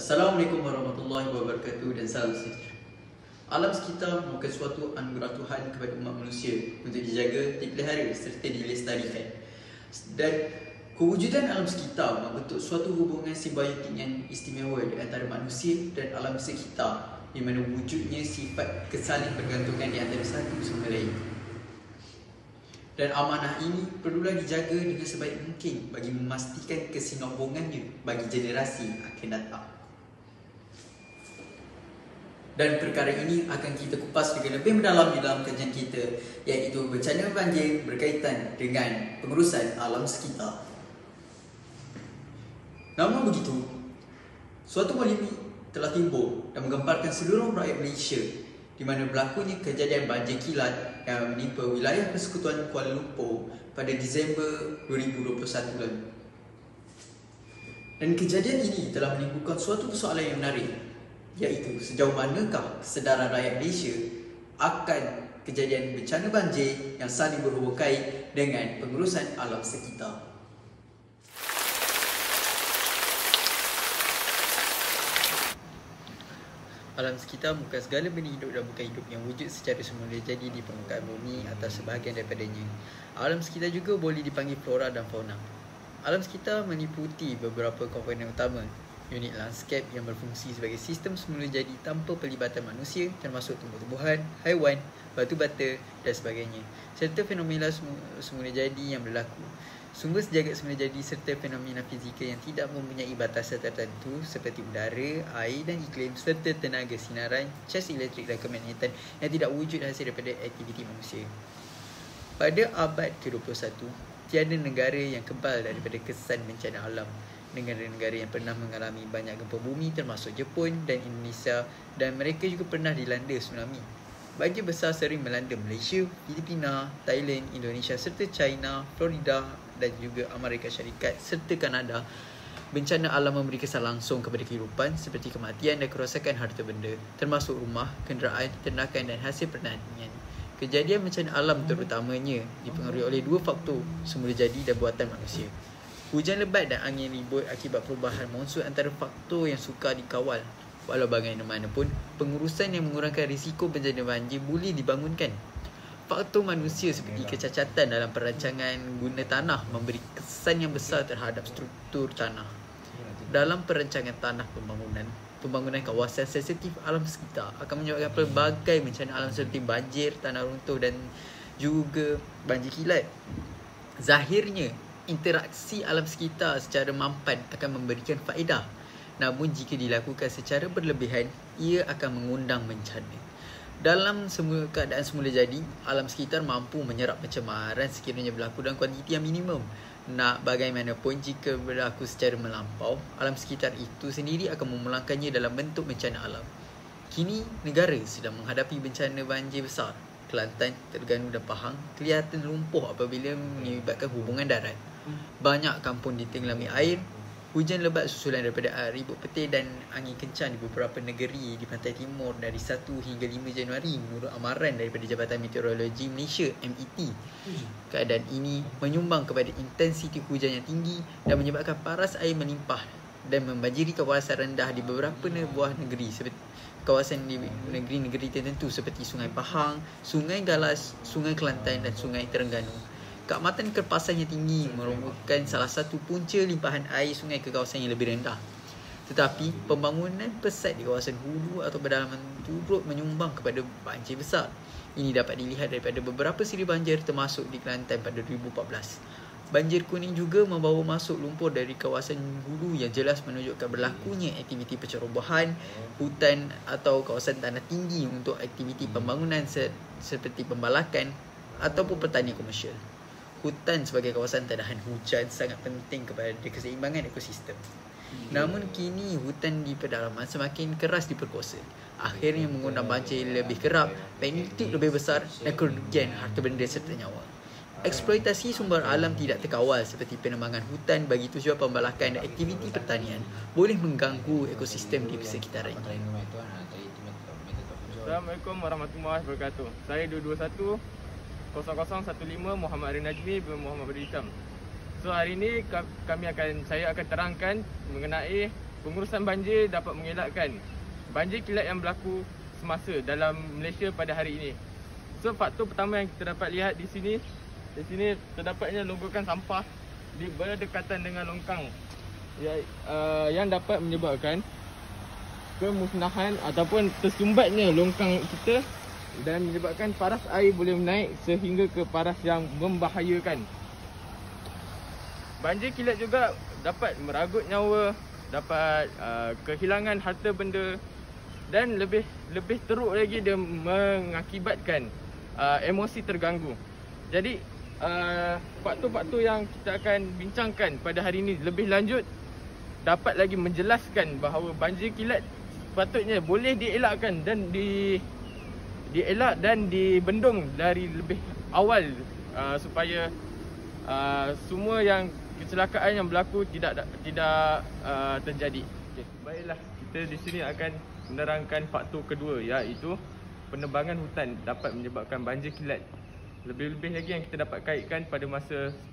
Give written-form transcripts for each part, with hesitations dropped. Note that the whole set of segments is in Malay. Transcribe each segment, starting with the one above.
Assalamualaikum warahmatullahi wabarakatuh dan salam sejahtera. Alam sekitar merupakan suatu anugerah Tuhan kepada umat manusia untuk dijaga, dipelihara serta dilestarikan. Dan kewujudan alam sekitar membentuk suatu hubungan simbiotik yang istimewa di antara manusia dan alam sekitar, di mana wujudnya sifat kesaling bergantungan di antara satu sama lain. Dan amanah ini perlulah dijaga dengan sebaik mungkin bagi memastikan kesinambungannya bagi generasi akan datang. Dan perkara ini akan kita kupas dengan lebih mendalam di dalam kajian kita, iaitu bencana banjir berkaitan dengan pengurusan alam sekitar. Namun begitu, suatu polemik telah timbul dan menggemparkan seluruh rakyat Malaysia, di mana berlakunya kejadian banjir kilat yang menimpa wilayah Persekutuan Kuala Lumpur pada Disember 2021 lalu. Dan kejadian ini telah menimbulkan suatu persoalan yang menarik, iaitu sejauh manakah kesedaran rakyat Malaysia akan kejadian bencana banjir yang saling berhubung kait dengan pengurusan alam sekitar. Alam sekitar bukan segala benda hidup dan bukan hidup yang wujud secara semula jadi di permukaan bumi atau sebahagian daripadanya. Alam sekitar juga boleh dipanggil flora dan fauna. Alam sekitar meliputi beberapa komponen utama: unit landscape yang berfungsi sebagai sistem semula jadi tanpa pelibatan manusia, termasuk tumbuh-tumbuhan, haiwan, batu bata dan sebagainya, serta fenomena semula jadi yang berlaku, sumber sejagat semula jadi serta fenomena fizikal yang tidak mempunyai batasan tertentu seperti udara, air dan iklim, serta tenaga sinaran, cas elektrik dan kemagnetan yang tidak wujud hasil daripada aktiviti manusia. Pada abad ke-21, tiada negara yang kebal daripada kesan bencana alam. Negara-negara yang pernah mengalami banyak gempa bumi termasuk Jepun dan Indonesia, dan mereka juga pernah dilanda tsunami. Banjir besar sering melanda Malaysia, Filipina, Thailand, Indonesia serta China, Florida dan juga Amerika Syarikat serta Kanada. Bencana alam memberi kesan langsung kepada kehidupan seperti kematian dan kerosakan harta benda, termasuk rumah, kenderaan, ternakan dan hasil pertanian. Kejadian bencana alam terutamanya dipengaruhi oleh dua faktor, semula jadi dan buatan manusia. Hujan lebat dan angin ribut akibat perubahan monsun antara faktor yang sukar dikawal. Walau bagaimanapun, pengurusan yang mengurangkan risiko bencana banjir boleh dibangunkan. Faktor manusia seperti kecacatan dalam perancangan guna tanah memberi kesan yang besar terhadap struktur tanah. Dalam perancangan tanah pembangunan kawasan sensitif alam sekitar akan menyebabkan pelbagai bencana alam seperti banjir, tanah runtuh dan juga banjir kilat. Zahirnya, interaksi alam sekitar secara mampan akan memberikan faedah. Namun jika dilakukan secara berlebihan, ia akan mengundang bencana. Dalam keadaan semula jadi, alam sekitar mampu menyerap pencemaran sekiranya berlaku dalam kuantiti yang minimum. Nak bagaimanapun, jika berlaku secara melampau, alam sekitar itu sendiri akan memulangkannya dalam bentuk bencana alam. Kini, negara sedang menghadapi bencana banjir besar. Kelantan, Terengganu dan Pahang kelihatan lumpuh apabila melibatkan hubungan darat. Banyak kampung ditenggelami air. Hujan lebat susulan daripada air ribut petir dan angin kencang di beberapa negeri di pantai timur dari 1 hingga 5 Januari menurut amaran daripada Jabatan Meteorologi Malaysia MET. Keadaan ini menyumbang kepada intensiti hujan yang tinggi dan menyebabkan paras air melimpah dan membanjiri kawasan rendah di beberapa buah negeri seperti kawasan di negeri-negeri tertentu seperti Sungai Pahang, Sungai Galas, Sungai Kelantan dan Sungai Terengganu. Keamatan kerpasan yang tinggi merupakan salah satu punca limpahan air sungai ke kawasan yang lebih rendah. Tetapi, pembangunan pesat di kawasan hulu atau pedalaman turut menyumbang kepada banjir besar. Ini dapat dilihat daripada beberapa siri banjir termasuk di Kelantan pada 2014. Banjir kuning juga membawa masuk lumpur dari kawasan hulu yang jelas menunjukkan berlakunya aktiviti pencerobohan hutan atau kawasan tanah tinggi untuk aktiviti pembangunan seperti pembalakan ataupun pertanian komersial. Hutan sebagai kawasan tahan hujan sangat penting kepada keseimbangan ekosistem. Namun kini hutan di pedalaman semakin keras diperkosa, akhirnya mengundang banjir lebih kerap, magnitud lebih besar dan kerugian harta benda serta nyawa. Eksploitasi sumber alam tidak terkawal seperti penebangan hutan bagi tujuan pembalakan dan aktiviti pertanian boleh mengganggu ekosistem di sekitaran. Assalamualaikum warahmatullahi wabarakatuh. Saya 221-0015 Muhammad Ari Najmi bin Muhammad Badri Hitam. So hari ini saya akan terangkan mengenai pengurusan banjir dapat mengelakkan banjir kilat yang berlaku semasa dalam Malaysia pada hari ini. So faktor pertama yang kita dapat lihat di sini terdapatnya longgokan sampah di berdekatan dengan longkang yang dapat menyebabkan kemusnahan ataupun tersumbatnya longkang kita dan menyebabkan paras air boleh menaik sehingga ke paras yang membahayakan. Banjir kilat juga dapat meragut nyawa, dapat kehilangan harta benda dan lebih teruk lagi dia mengakibatkan emosi terganggu. Jadi faktor-faktor yang kita akan bincangkan pada hari ini lebih lanjut dapat lagi menjelaskan bahawa banjir kilat sepatutnya boleh dielakkan dan dielak dan dibendung dari lebih awal supaya semua yang kecelakaan yang berlaku tidak terjadi. Okay. Baiklah, kita di sini akan menerangkan faktor kedua, iaitu penebangan hutan dapat menyebabkan banjir kilat. Lebih-lebih lagi yang kita dapat kaitkan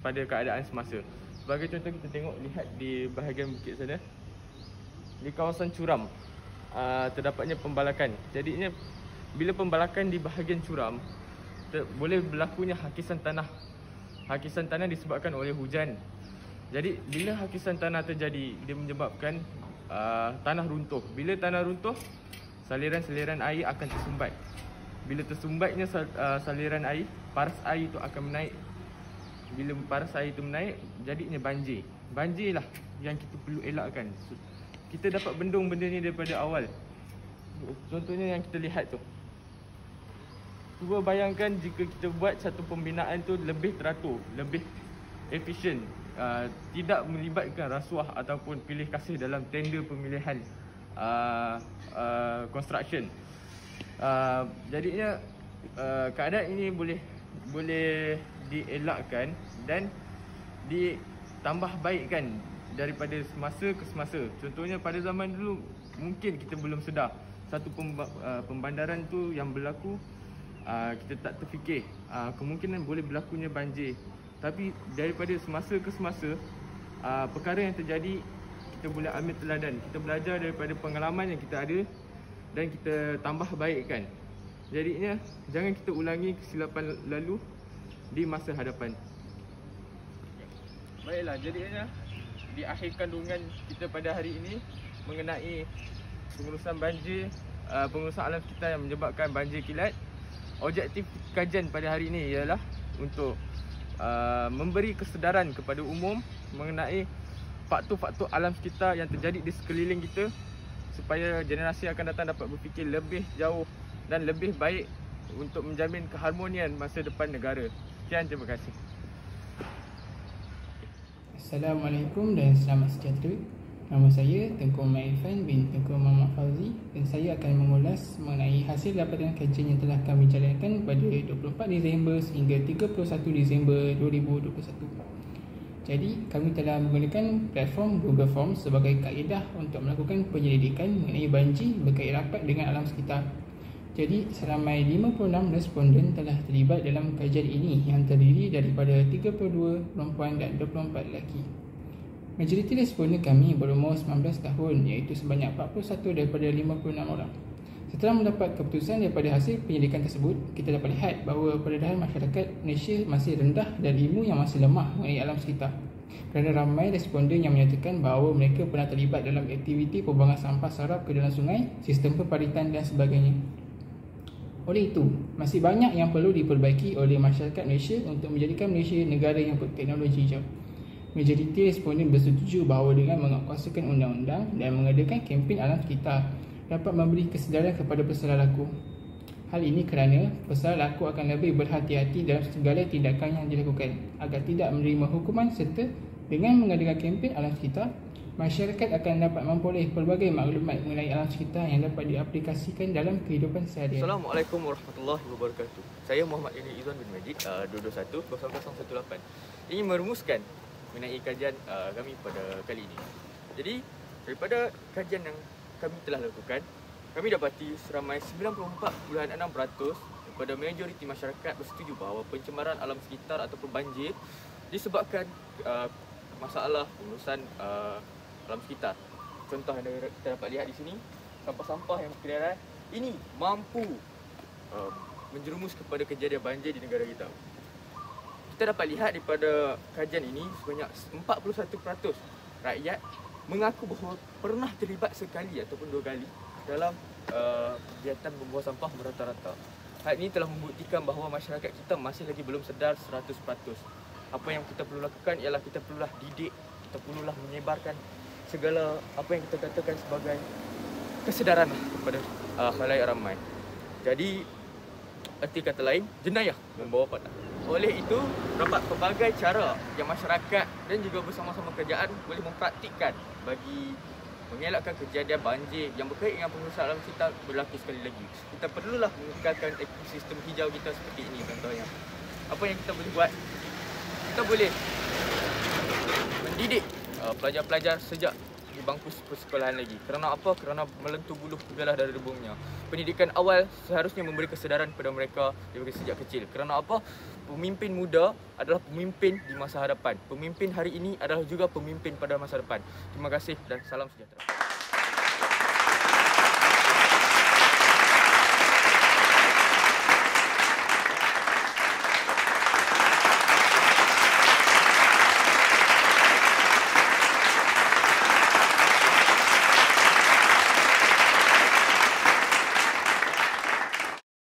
pada keadaan semasa. Sebagai contoh, kita lihat di bahagian bukit sana, di kawasan curam terdapatnya pembalakan. Jadinya bila pembalakan di bahagian curam, boleh berlakunya hakisan tanah. Hakisan tanah disebabkan oleh hujan. Jadi bila hakisan tanah terjadi, dia menyebabkan tanah runtuh. Bila tanah runtuh, saliran-saliran air akan tersumbat. Bila tersumbatnya saliran air, paras air itu akan menaik. Bila paras air itu menaik, jadinya banjir. Banjirlah yang kita perlu elakkan. Kita dapat bendung benda ni daripada awal. Contohnya yang kita lihat tu. Cuba bayangkan jika kita buat satu pembinaan tu lebih teratur, lebih efisien, tidak melibatkan rasuah ataupun pilih kasih dalam tender pemilihan construction. Jadinya keadaan ini boleh dielakkan dan ditambah baikkan daripada semasa ke semasa. Contohnya pada zaman dulu mungkin kita belum sedar satu pembandaran tu yang berlaku, kita tak terfikir kemungkinan boleh berlakunya banjir. Tapi daripada semasa ke semasa, perkara yang terjadi kita boleh ambil teladan. Kita belajar daripada pengalaman yang kita ada dan kita tambah baikkan. Jadinya jangan kita ulangi kesilapan lalu di masa hadapan. Baiklah, jadinya di akhir kandungan kita pada hari ini mengenai pengurusan banjir, pengurusan alam sekitar yang menyebabkan banjir kilat. Objektif kajian pada hari ini ialah untuk memberi kesedaran kepada umum mengenai faktor-faktor alam sekitar yang terjadi di sekeliling kita supaya generasi akan datang dapat berfikir lebih jauh dan lebih baik untuk menjamin keharmonian masa depan negara. Sekian, terima kasih. Assalamualaikum dan selamat sejahtera. Nama saya Tengku Muhammad Irfan bin Tengku Muhammad Fauzi dan saya akan mengulas mengenai hasil dapatan kajian yang telah kami jalankan pada 24 Disember sehingga 31 Disember 2021. Jadi, kami telah menggunakan platform Google Forms sebagai kaedah untuk melakukan penyelidikan mengenai banjir berkait rapat dengan alam sekitar. Jadi, seramai 56 responden telah terlibat dalam kajian ini yang terdiri daripada 32 perempuan dan 24 lelaki. Majoriti responden kami berumur 19 tahun iaitu sebanyak 41 daripada 56 orang. Setelah mendapat keputusan daripada hasil penyelidikan tersebut, kita dapat lihat bahawa peredaran masyarakat Malaysia masih rendah dan ilmu yang masih lemah mengenai alam sekitar. Kerana ramai responden yang menyatakan bahawa mereka pernah terlibat dalam aktiviti pembuangan sampah sarap ke dalam sungai, sistem peparitan dan sebagainya. Oleh itu, masih banyak yang perlu diperbaiki oleh masyarakat Malaysia untuk menjadikan Malaysia negara yang berteknologi hijau. Majoriti responden bersetuju bahawa dengan menguatkuasakan undang-undang dan mengadakan kempen alam sekitar dapat memberi kesedaran kepada peserta laku. Hal ini kerana peserta laku akan lebih berhati-hati dalam segala tindakan yang dilakukan agar tidak menerima hukuman, serta dengan mengadakan kempen alam sekitar, masyarakat akan dapat memperoleh pelbagai maklumat mengenai alam sekitar yang dapat diaplikasikan dalam kehidupan seharian. Assalamualaikum warahmatullahi wabarakatuh. Saya Muhammad Ili Izwan bin Majid, 221-0018. Ingin merumuskan mengenai kajian kami pada kali ini. Jadi, daripada kajian yang kami telah lakukan, kami dapati seramai 94.6% daripada majoriti masyarakat bersetuju bahawa pencemaran alam sekitar ataupun banjir disebabkan masalah pengurusan alam sekitar. contoh yang kita dapat lihat di sini, sampah-sampah yang berkeliaran ini mampu menjerumus kepada kejadian banjir di negara kita. Kita dapat lihat daripada kajian ini sebanyak 41% rakyat mengaku bahawa pernah terlibat sekali ataupun 2 kali dalam kegiatan membuang sampah merata-rata. Hal ini telah membuktikan bahawa masyarakat kita masih lagi belum sedar 100%. Apa yang kita perlu lakukan ialah kita perlulah didik, kita perlulah menyebarkan segala apa yang kita katakan sebagai kesedaran kepada khalayak ramai. Jadi erti kata lain, jenayah membawa patah. Oleh itu, terdapat pelbagai cara yang masyarakat dan juga bersama-sama kerajaan boleh mempraktikkan bagi mengelakkan kejadian banjir yang berkait dengan pengurusan alam kita berlaku sekali lagi. Kita perlulah mengekalkan ekosistem hijau kita seperti ini contohnya. Apa yang kita boleh buat? Kita boleh mendidik pelajar-pelajar sejak di bangku persekolahan lagi. Kerana apa? Kerana melentur buluh tegalah dari rebungnya. Pendidikan awal seharusnya memberi kesedaran kepada mereka daripada sejak kecil. Kerana apa? Pemimpin muda adalah pemimpin di masa hadapan. Pemimpin hari ini adalah juga pemimpin pada masa depan. Terima kasih dan salam sejahtera.